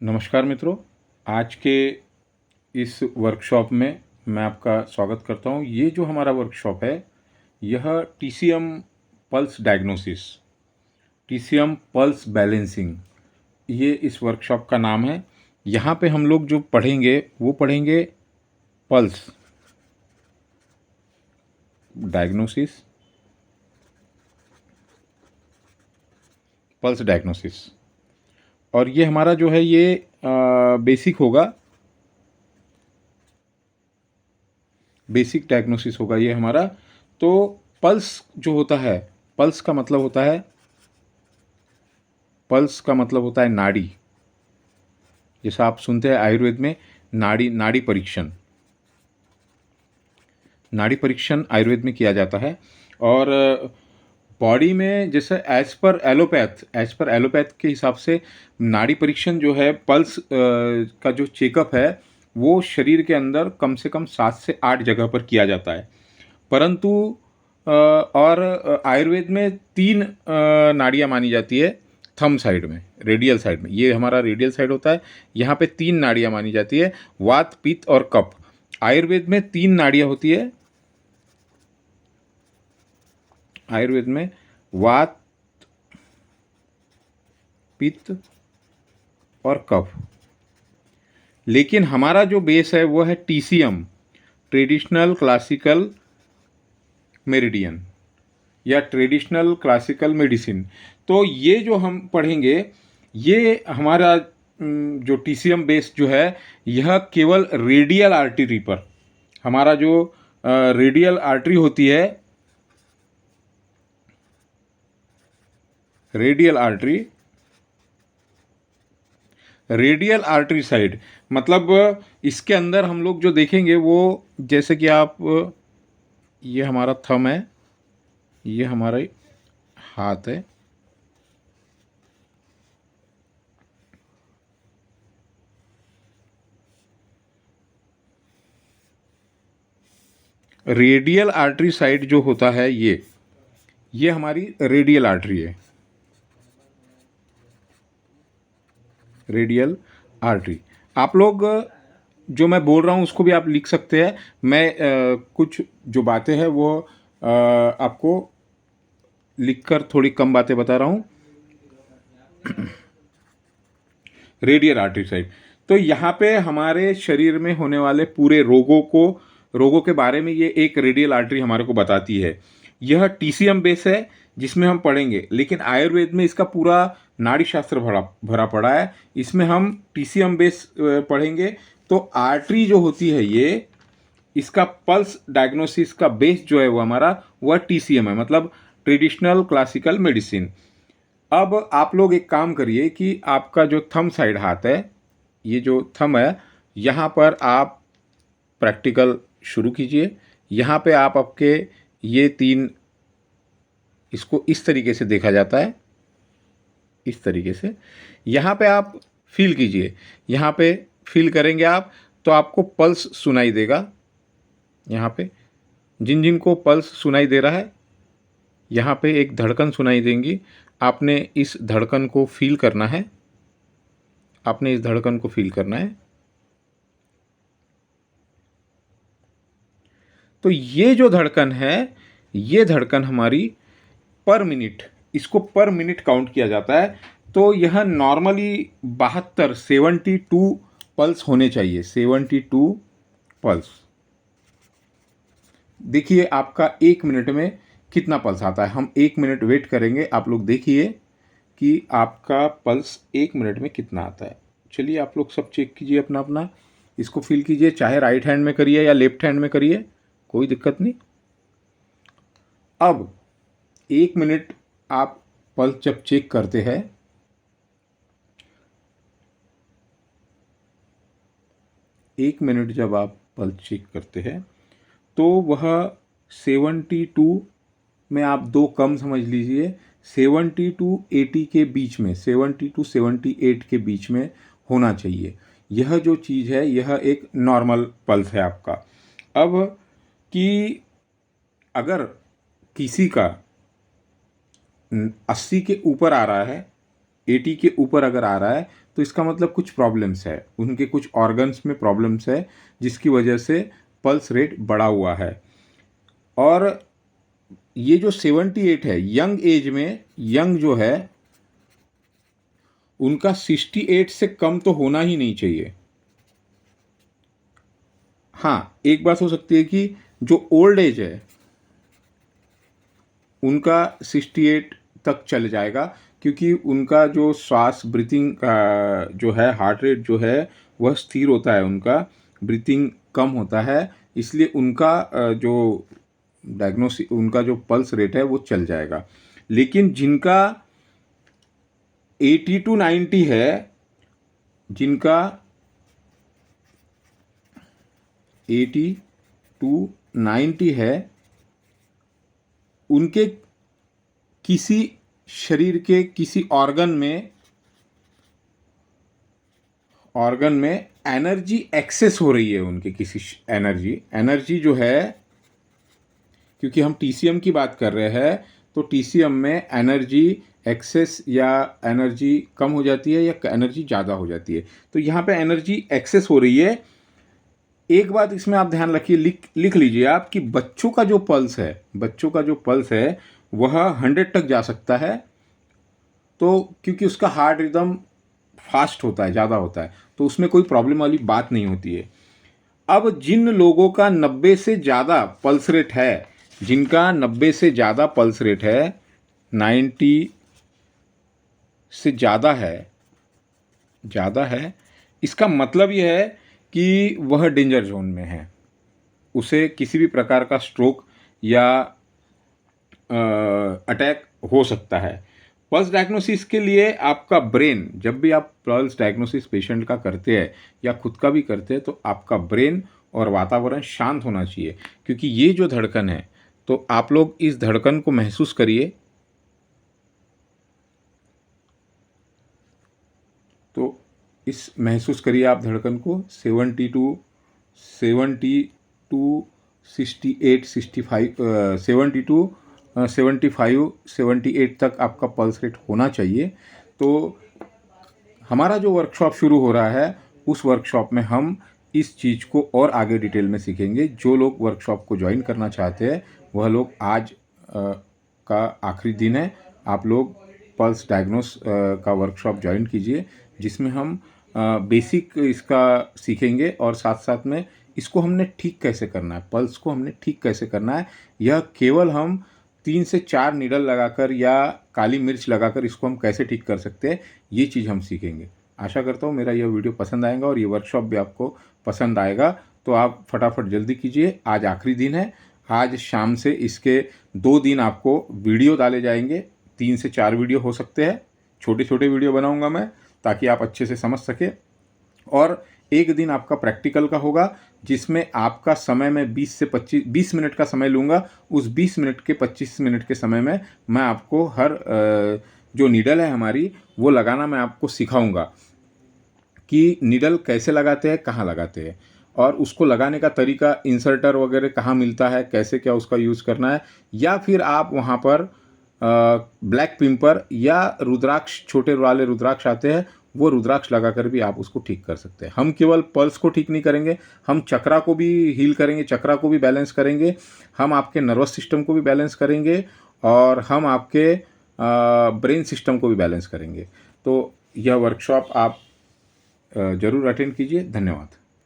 नमस्कार मित्रों। आज के इस वर्कशॉप में मैं आपका स्वागत करता हूं। ये जो हमारा वर्कशॉप है यह TCM pulse diagnosis, TCM pulse balancing, ये इस वर्कशॉप का नाम है। यहाँ पे हम लोग जो पढ़ेंगे वो पढ़ेंगे पल्स डायग्नोसिस, पल्स डायग्नोसिस। और ये हमारा जो है ये बेसिक होगा, बेसिक डायग्नोसिस होगा ये हमारा। तो पल्स जो होता है, पल्स का मतलब होता है, पल्स का मतलब होता है नाड़ी। जैसा आप सुनते हैं आयुर्वेद में नाड़ी नाड़ी परीक्षण, नाड़ी परीक्षण आयुर्वेद में किया जाता है। और बॉडी में जैसे एज पर एलोपैथ के हिसाब से नाड़ी परीक्षण जो है, पल्स का जो चेकअप है वो शरीर के अंदर कम से कम 7 से 8 जगह पर किया जाता है। परंतु और आयुर्वेद में 3 नाड़ियाँ मानी जाती है। थंब साइड में, रेडियल साइड में, ये हमारा रेडियल साइड होता है। यहाँ पे 3 नाड़ियाँ मानी जाती है, वात, पित्त और कफ। आयुर्वेद में 3 नाड़ियाँ होती है। आयुर्वेद में वात, पित्त और कफ। लेकिन हमारा जो बेस है वो है टीसीएम, ट्रेडिशनल क्लासिकल मेरिडियन या ट्रेडिशनल क्लासिकल मेडिसिन। तो ये जो हम पढ़ेंगे ये हमारा जो टीसीएम बेस जो है यह केवल रेडियल आर्टरी पर, हमारा जो रेडियल आर्टरी होती है, radial artery, radial artery side, मतलब इसके अंदर हम लोग जो देखेंगे वो, जैसे कि आप, ये हमारा थंब है, ये हमारा हाथ है, रेडियल आर्टरी साइड जो होता है ये हमारी रेडियल आर्टरी है, रेडियल आर्टरी। आप लोग जो मैं बोल रहा हूँ उसको भी आप लिख सकते हैं। मैं कुछ जो बातें हैं वो आपको लिखकर थोड़ी कम बातें बता रहा हूँ। रेडियल आर्टरी साइड, तो यहाँ पे हमारे शरीर में होने वाले पूरे रोगों के बारे में ये एक रेडियल आर्टरी हमारे को बताती है। यह टीसीएम बेस है जिसमें हम पढ़ेंगे, लेकिन आयुर्वेद में इसका पूरा नाड़ी शास्त्र भरा भरा पड़ा है। इसमें हम टीसीएम बेस पढ़ेंगे। तो आर्टरी जो होती है ये, इसका पल्स डायग्नोसिस का बेस जो है वो हमारा वह टीसीएम है, मतलब ट्रेडिशनल क्लासिकल मेडिसिन। अब आप लोग एक काम करिए कि आपका जो थंब साइड हाथ है, ये जो थंब है, यहाँ पर आप प्रैक्टिकल शुरू कीजिए। यहाँ पे आप आपके ये 3, इसको इस तरीके से देखा जाता है, इस तरीके से। यहाँ पे आप फील कीजिए, यहाँ पे फील करेंगे आप तो आपको पल्स सुनाई देगा। यहाँ पे जिन जिन को पल्स सुनाई दे रहा है, यहाँ पे एक धड़कन सुनाई देंगी। आपने इस धड़कन को फील करना है, आपने इस धड़कन को फील करना है। तो ये जो धड़कन है, ये धड़कन हमारी पर मिनट, इसको पर मिनट काउंट किया जाता है। तो यह नॉर्मली 72 पल्स होने चाहिए, 72 पल्स। देखिए आपका 1 मिनट में कितना पल्स आता है। हम 1 मिनट वेट करेंगे, आप लोग देखिए कि आपका पल्स 1 मिनट में कितना आता है। चलिए आप लोग सब चेक कीजिए अपना अपना, इसको फील कीजिए, चाहे राइट हैंड में करिए या लेफ्ट हैंड में करिए, कोई दिक्कत नहीं। अब 1 मिनट आप पल्स जब चेक करते हैं, 1 मिनट जब आप पल्स चेक करते हैं तो वह 72 में आप 2 कम समझ लीजिए, 70 टू 80 के बीच में, 70 टू 78 के बीच में होना चाहिए। यह जो चीज़ है यह एक नॉर्मल पल्स है आपका। अब कि अगर किसी का 80 के ऊपर आ रहा है, 80 के ऊपर अगर आ रहा है तो इसका मतलब कुछ प्रॉब्लम्स है, उनके कुछ ऑर्गन्स में प्रॉब्लम्स है जिसकी वजह से पल्स रेट बढ़ा हुआ है। और ये जो 78 है, यंग एज में यंग जो है उनका 68 से कम तो होना ही नहीं चाहिए। हाँ, एक बात हो सकती है कि जो ओल्ड एज है उनका 68 तक चल जाएगा, क्योंकि उनका जो श्वास ब्रीथिंग का जो है हार्ट रेट जो है वह स्थिर होता है, उनका ब्रीथिंग कम होता है, इसलिए उनका जो डायग्नोसिस उनका जो पल्स रेट है वो चल जाएगा। लेकिन जिनका 80 टू 90 है, जिनका 80 टू 90 है, उनके किसी शरीर के किसी ऑर्गन में एनर्जी एक्सेस हो रही है, उनके किसी एनर्जी जो है, क्योंकि हम टीसीएम की बात कर रहे हैं तो टीसीएम में एनर्जी एक्सेस या एनर्जी कम हो जाती है या एनर्जी ज़्यादा हो जाती है। तो यहाँ पे एनर्जी एक्सेस हो रही है। एक बात इसमें आप ध्यान रखिए, लिख लीजिए आप कि बच्चों का जो पल्स है वह 100 तक जा सकता है, तो क्योंकि उसका हार्ट रिदम फास्ट होता है, ज़्यादा होता है, तो उसमें कोई प्रॉब्लम वाली बात नहीं होती है। अब जिन लोगों का 90 से ज़्यादा पल्स रेट है, जिनका 90 से ज़्यादा पल्स रेट है, 90 से ज़्यादा है, इसका मतलब यह है कि वह डेंजर जोन में है, उसे किसी भी प्रकार का स्ट्रोक या अटैक हो सकता है। पल्स डायग्नोसिस के लिए आपका ब्रेन, जब भी आप पल्स डायग्नोसिस पेशेंट का करते हैं या खुद का भी करते हैं, तो आपका ब्रेन और वातावरण शांत होना चाहिए, क्योंकि ये जो धड़कन है, तो आप लोग इस धड़कन को महसूस करिए। तो इस महसूस करिए आप धड़कन को 70 टू 68 65 70 टू 75 78 तक आपका पल्स रेट होना चाहिए। तो हमारा जो वर्कशॉप शुरू हो रहा है, उस वर्कशॉप में हम इस चीज़ को और आगे डिटेल में सीखेंगे। जो लोग वर्कशॉप को ज्वाइन करना चाहते हैं वह लोग आज का आखिरी दिन है, आप लोग पल्स डायग्नोस का वर्कशॉप ज्वाइन कीजिए, जिसमें हम बेसिक इसका सीखेंगे और साथ साथ में इसको हमने ठीक कैसे करना है, पल्स को हमने ठीक कैसे करना है। यह केवल हम 3 से 4 नीडल लगाकर या काली मिर्च लगाकर इसको हम कैसे ठीक कर सकते हैं, ये चीज़ हम सीखेंगे। आशा करता हूँ मेरा यह वीडियो पसंद आएगा और ये वर्कशॉप भी आपको पसंद आएगा। तो आप फटाफट जल्दी कीजिए, आज आखिरी दिन है। आज शाम से इसके 2 दिन आपको वीडियो डाले जाएंगे, 3 से 4 वीडियो हो सकते हैं, छोटे छोटे वीडियो बनाऊंगा मैं ताकि आप अच्छे से समझ सके। और एक दिन आपका प्रैक्टिकल का होगा, जिसमें आपका समय मैं 20 मिनट का समय लूँगा। उस 20 मिनट के 25 मिनट के समय में मैं आपको हर जो नीडल है हमारी वो लगाना मैं आपको सिखाऊंगा कि नीडल कैसे लगाते हैं, कहाँ लगाते हैं, और उसको लगाने का तरीका, इंसर्टर वगैरह कहाँ मिलता है, कैसे क्या उसका यूज़ करना है। या फिर आप वहाँ पर ब्लैक पिंपर या रुद्राक्ष, छोटे वाले रुद्राक्ष आते हैं, वो रुद्राक्ष लगाकर भी आप उसको ठीक कर सकते हैं। हम केवल पल्स को ठीक नहीं करेंगे, हम चक्रा को भी हील करेंगे, चक्रा को भी बैलेंस करेंगे, हम आपके नर्वस सिस्टम को भी बैलेंस करेंगे और हम आपके ब्रेन सिस्टम को भी बैलेंस करेंगे। तो यह वर्कशॉप आप ज़रूर अटेंड कीजिए। धन्यवाद।